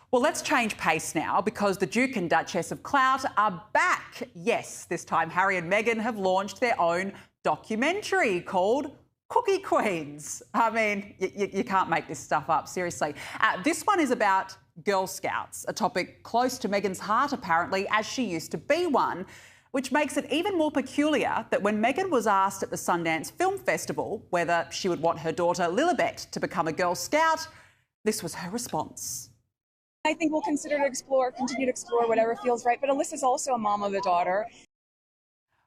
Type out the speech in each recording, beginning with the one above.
Well, let's change pace now because the Duke and Duchess of Clout are back. Yes, this time Harry and Meghan have launched their own documentary called Cookie Queens. I mean, you can't make this stuff up, seriously. This one is about Girl Scouts, a topic close to Meghan's heart, apparently, as she used to be one, which makes it even more peculiar that when Meghan was asked at the Sundance Film Festival whether she would want her daughter Lilibet to become a Girl Scout, this was her response. I think we'll continue to explore whatever feels right. But Alyssa's also a mom of a daughter.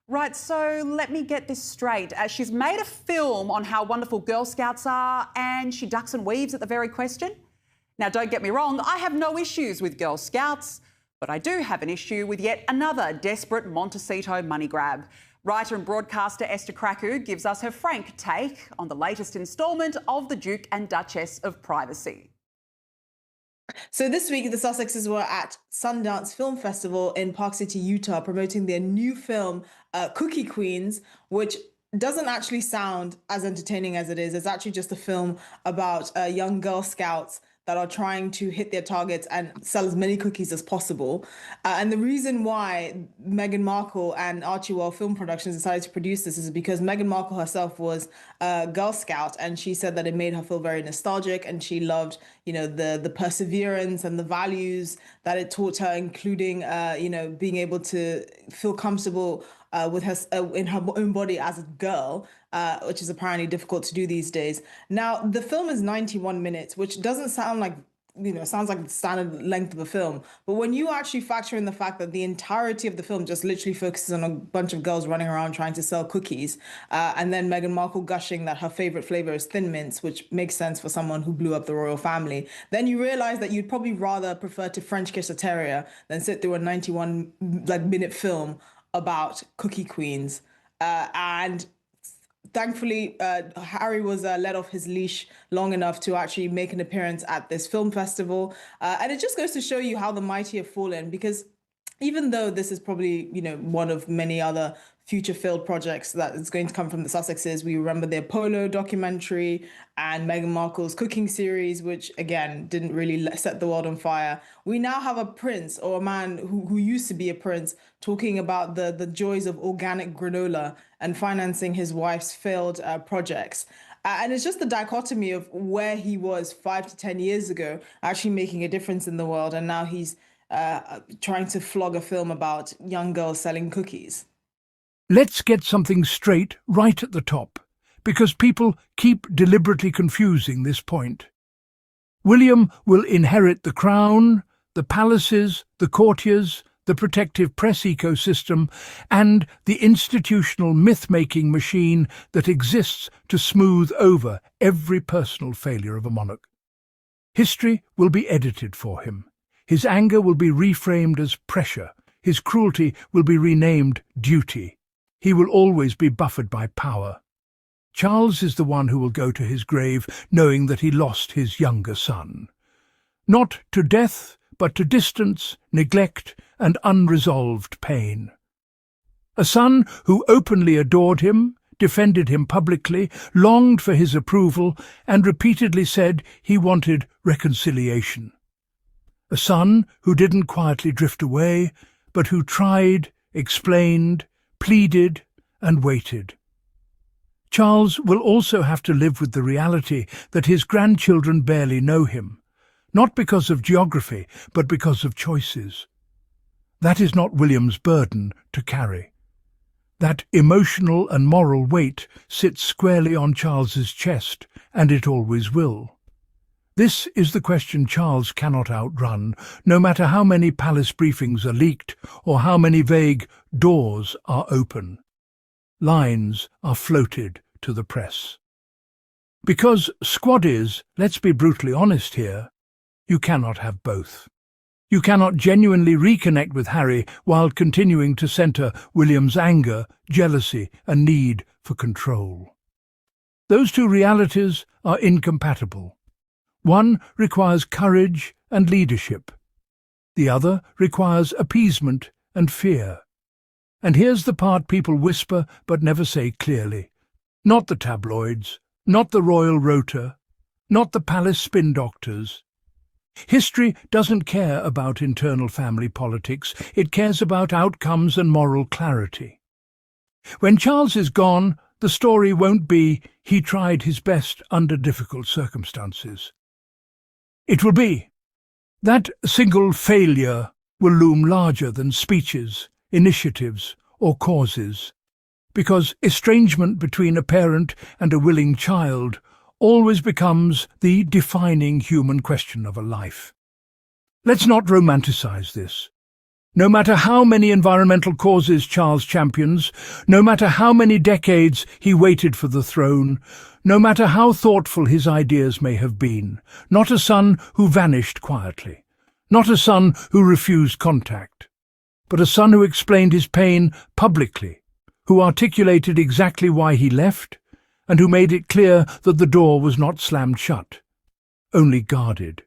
Right, so let me get this straight. She's made a film on how wonderful Girl Scouts are and she ducks and weaves at the very question. Now, don't get me wrong, I have no issues with Girl Scouts, but I do have an issue with yet another desperate Montecito money grab. Writer and broadcaster Esther Kraku gives us her frank take on the latest instalment of the Duke and Duchess of Privacy. So this week, the Sussexes were at Sundance Film Festival in Park City, Utah, promoting their new film, Cookie Queens, which doesn't actually sound as entertaining as it is. It's actually just a film about young Girl Scouts that are trying to hit their targets and sell as many cookies as possible. And the reason why Meghan Markle and Archewell Film Productions decided to produce this is because Meghan Markle herself was a Girl Scout, and she said that it made her feel very nostalgic, and she loved, the perseverance and the values that it taught her, including, being able to feel comfortable with her in her own body as a girl, which is apparently difficult to do these days. Now, the film is 91 minutes, which doesn't sound like, sounds like the standard length of a film. But when you actually factor in the fact that the entirety of the film just literally focuses on a bunch of girls running around trying to sell cookies, and then Meghan Markle gushing that her favorite flavor is Thin Mints, which makes sense for someone who blew up the royal family, then you realize that you'd probably rather prefer to French kiss a terrier than sit through a 91-minute film about Cookie Queens. And thankfully, Harry was let off his leash long enough to actually make an appearance at this film festival. And it just goes to show you how the mighty have fallen, because even though this is probably, one of many other future failed projects that is going to come from the Sussexes, we remember their Polo documentary and Meghan Markle's cooking series, which again didn't really set the world on fire. We now have a prince, or a man who used to be a prince, talking about the joys of organic granola and financing his wife's failed projects. And it's just the dichotomy of where he was 5 to 10 years ago, actually making a difference in the world, and now he's trying to flog a film about young girls selling cookies. Let's get something straight right at the top, because people keep deliberately confusing this point. William will inherit the crown, the palaces, the courtiers, the protective press ecosystem, and the institutional myth-making machine that exists to smooth over every personal failure of a monarch. History will be edited for him. His anger will be reframed as pressure. His cruelty will be renamed duty. He will always be buffered by power. Charles is the one who will go to his grave knowing that he lost his younger son. Not to death, but to distance, neglect, and unresolved pain. A son who openly adored him, defended him publicly, longed for his approval, and repeatedly said he wanted reconciliation. A son who didn't quietly drift away, but who tried, explained, pleaded, and waited. Charles will also have to live with the reality that his grandchildren barely know him, not because of geography, but because of choices. That is not William's burden to carry. That emotional and moral weight sits squarely on Charles's chest, and it always will. This is the question Charles cannot outrun, no matter how many palace briefings are leaked or how many vague doors are open. Lines are floated to the press. Because squaddies, let's be brutally honest here, you cannot have both. You cannot genuinely reconnect with Harry while continuing to centre William's anger, jealousy, and need for control. Those two realities are incompatible. One requires courage and leadership. The other requires appeasement and fear. And here's the part people whisper but never say clearly. Not the tabloids, not the royal rota, not the palace spin doctors. History doesn't care about internal family politics, it cares about outcomes and moral clarity. When Charles is gone, the story won't be he tried his best under difficult circumstances. It will be that single failure will loom larger than speeches, initiatives, or causes, because estrangement between a parent and a willing child always becomes the defining human question of a life. Let's not romanticize this. No matter how many environmental causes Charles champions, no matter how many decades he waited for the throne, no matter how thoughtful his ideas may have been, not a son who vanished quietly, not a son who refused contact, but a son who explained his pain publicly, who articulated exactly why he left, and who made it clear that the door was not slammed shut, only guarded.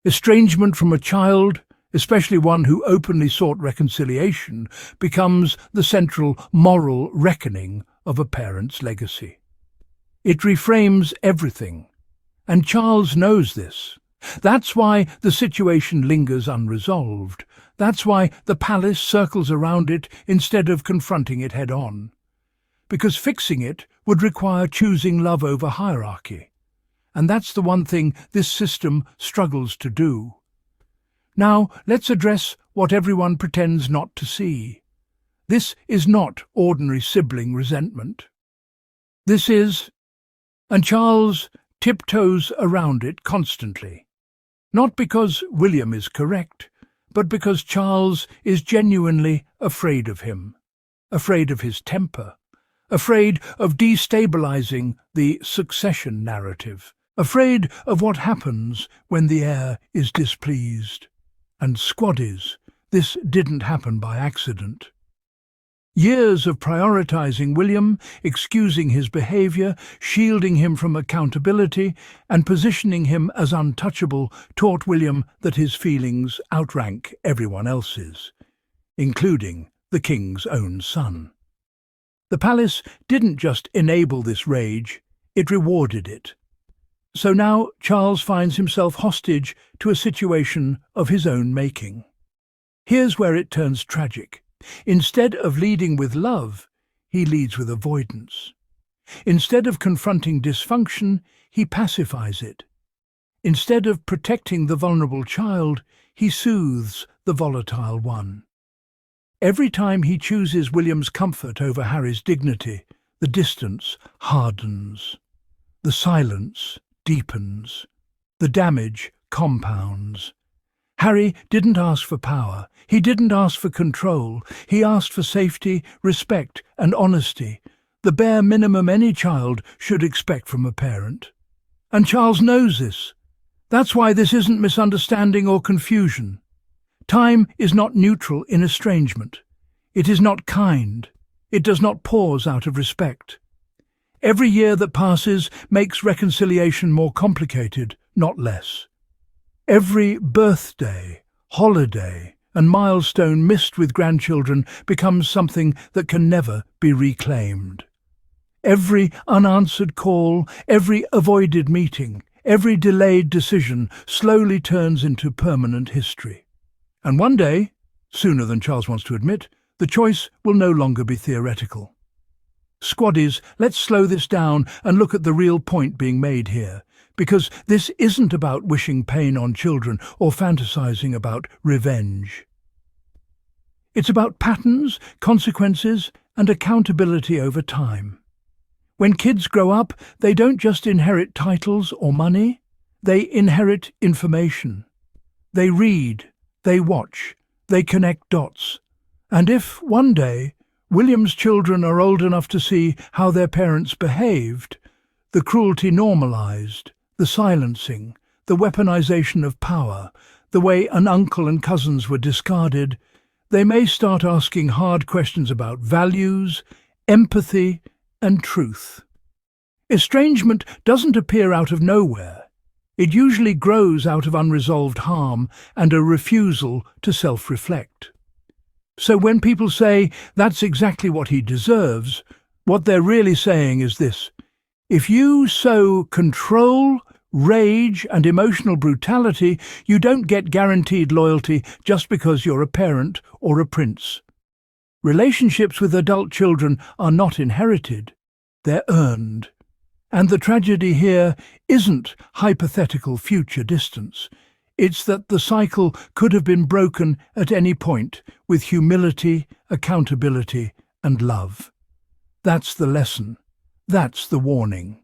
Estrangement from a child, especially one who openly sought reconciliation, becomes the central moral reckoning of a parent's legacy. It reframes everything, and Charles knows this. That's why the situation lingers unresolved. That's why the palace circles around it instead of confronting it head-on. Because fixing it would require choosing love over hierarchy. And that's the one thing this system struggles to do. Now, let's address what everyone pretends not to see. This is not ordinary sibling resentment. This is, and Charles tiptoes around it constantly. Not because William is correct, but because Charles is genuinely afraid of him, afraid of his temper, afraid of destabilizing the succession narrative, afraid of what happens when the heir is displeased. And squaddies, this didn't happen by accident. Years of prioritizing William, excusing his behavior, shielding him from accountability, and positioning him as untouchable taught William that his feelings outrank everyone else's, including the king's own son. The palace didn't just enable this rage, it rewarded it. So now Charles finds himself hostage to a situation of his own making. Here's where it turns tragic. Instead of leading with love, he leads with avoidance. Instead of confronting dysfunction, he pacifies it. Instead of protecting the vulnerable child, he soothes the volatile one. Every time he chooses William's comfort over Harry's dignity, the distance hardens. The silence deepens. The damage compounds. Harry didn't ask for power. He didn't ask for control. He asked for safety, respect, and honesty, the bare minimum any child should expect from a parent. And Charles knows this. That's why this isn't misunderstanding or confusion. Time is not neutral in estrangement. It is not kind. It does not pause out of respect. Every year that passes makes reconciliation more complicated, not less. Every birthday, holiday, and milestone missed with grandchildren becomes something that can never be reclaimed. Every unanswered call, every avoided meeting, every delayed decision slowly turns into permanent history. And one day, sooner than Charles wants to admit, the choice will no longer be theoretical. Squaddies, let's slow this down and look at the real point being made here, because this isn't about wishing pain on children or fantasizing about revenge. It's about patterns, consequences, and accountability over time. When kids grow up, they don't just inherit titles or money, they inherit information. They read, they watch, they connect dots. And if, one day, William's children are old enough to see how their parents behaved, the cruelty normalized, the silencing, the weaponization of power, the way an uncle and cousins were discarded, they may start asking hard questions about values, empathy, and truth. Estrangement doesn't appear out of nowhere. It usually grows out of unresolved harm and a refusal to self-reflect. So when people say, that's exactly what he deserves, what they're really saying is this: if you sow control, rage and emotional brutality, you don't get guaranteed loyalty just because you're a parent or a prince. Relationships with adult children are not inherited, they're earned. And the tragedy here isn't hypothetical future distance. It's that the cycle could have been broken at any point with humility, accountability, and love. That's the lesson. That's the warning.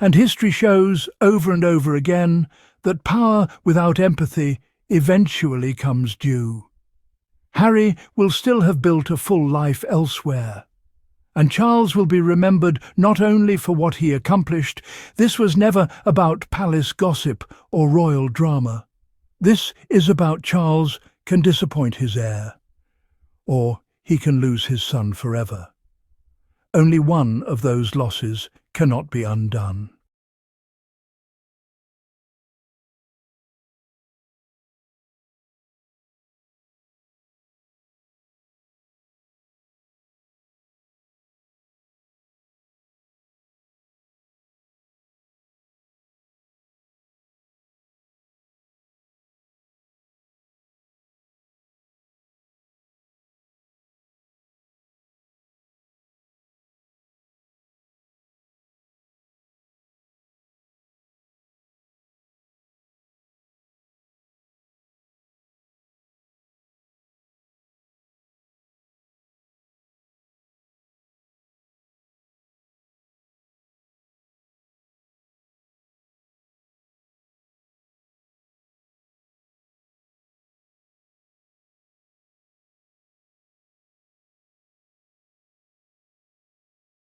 And history shows over and over again that power without empathy eventually comes due. Harry will still have built a full life elsewhere. And Charles will be remembered not only for what he accomplished. This was never about palace gossip or royal drama. This is about Charles can disappoint his heir, or he can lose his son forever. Only one of those losses cannot be undone.